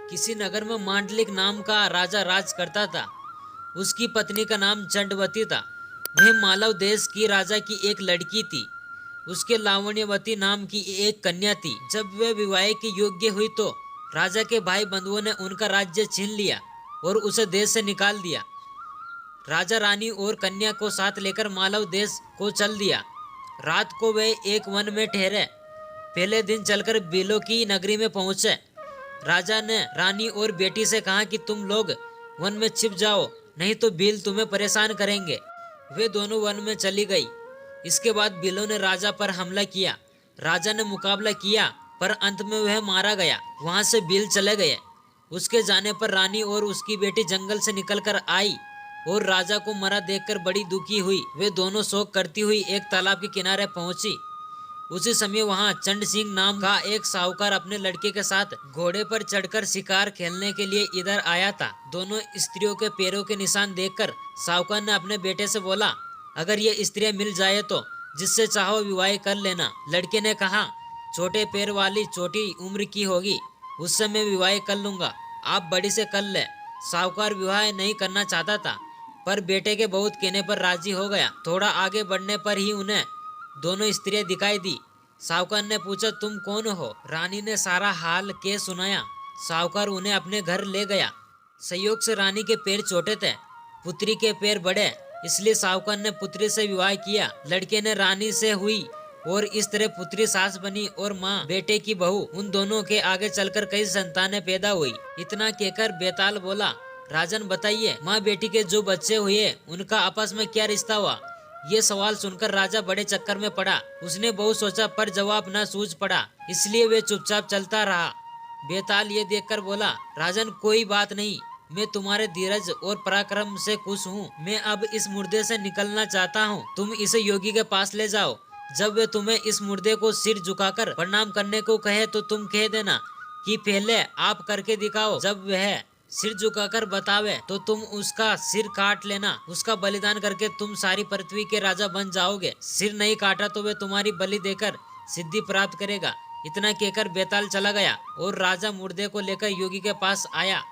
किसी नगर में मांडलिक नाम का राजा राज करता था। उसकी पत्नी का नाम चंडवती था। वह मालव देश की राजा की एक लड़की थी। उसके लावण्यवती नाम की एक कन्या थी। जब वे विवाह के योग्य हुई तो राजा के भाई बंधुओं ने उनका राज्य छीन लिया और उसे देश से निकाल दिया। राजा रानी और कन्या को साथ लेकर मालव देश को चल दिया। रात को वे एक वन में ठहरे। पहले दिन चलकर बिलों की नगरी में पहुंचे। राजा ने रानी और बेटी से कहा कि तुम लोग वन में छिप जाओ, नहीं तो भील तुम्हें परेशान करेंगे। वे दोनों वन में चली गई। इसके बाद बिलों ने राजा पर हमला किया। राजा ने मुकाबला किया पर अंत में वह मारा गया। वहां से भील चले गए। उसके जाने पर रानी और उसकी बेटी जंगल से निकलकर आई और राजा को मरा देखकर बड़ी दुखी हुई। वे दोनों शोक करती हुई एक तालाब के किनारे पहुंची। उसी समय वहां चंड सिंह नाम का एक साहूकार अपने लड़के के साथ घोड़े पर चढ़कर शिकार खेलने के लिए इधर आया था। दोनों स्त्रियों के पैरों के निशान देखकर साहूकार ने अपने बेटे से बोला, अगर ये स्त्रियां मिल जाए तो जिससे चाहो विवाह कर लेना। लड़के ने कहा, छोटे पैर वाली छोटी उम्र की होगी, उससे मैं विवाह कर लूंगा, आप बड़ी से कर ले। साहूकार विवाह नहीं करना चाहता था पर बेटे के बहुत कहने पर राजी हो गया। थोड़ा आगे बढ़ने पर ही उन्हें दोनों स्त्रियां दिखाई दी। साहूकार ने पूछा, तुम कौन हो? रानी ने सारा हाल के सुनाया। साहूकार उन्हें अपने घर ले गया। संयोग से रानी के पैर छोटे थे, पुत्री के पैर बड़े, इसलिए साहूकार ने पुत्री से विवाह किया। लड़के ने रानी से हुई और इस तरह पुत्री सास बनी और माँ बेटे की बहू। उन दोनों के आगे चलकर कई संतानें पैदा हुई। इतना कहकर बेताल बोला, राजन बताइए, माँ बेटी के जो बच्चे हुए उनका आपस में क्या रिश्ता हुआ? ये सवाल सुनकर राजा बड़े चक्कर में पड़ा। उसने बहुत सोचा पर जवाब न सूझ पड़ा, इसलिए वे चुपचाप चलता रहा। बेताल ये देखकर बोला, राजन कोई बात नहीं, मैं तुम्हारे धीरज और पराक्रम से खुश हूँ। मैं अब इस मुर्दे से निकलना चाहता हूँ। तुम इसे योगी के पास ले जाओ। जब वे तुम्हें इस मुर्दे को सिर झुकाकर प्रणाम करने को कहे तो तुम कह देना कि पहले आप करके दिखाओ। जब वह सिर झुकाकर बतावे तो तुम उसका सिर काट लेना। उसका बलिदान करके तुम सारी पृथ्वी के राजा बन जाओगे। सिर नहीं काटा तो वे तुम्हारी बलि देकर सिद्धि प्राप्त करेगा। इतना कहकर बेताल चला गया और राजा मुर्दे को लेकर योगी के पास आया।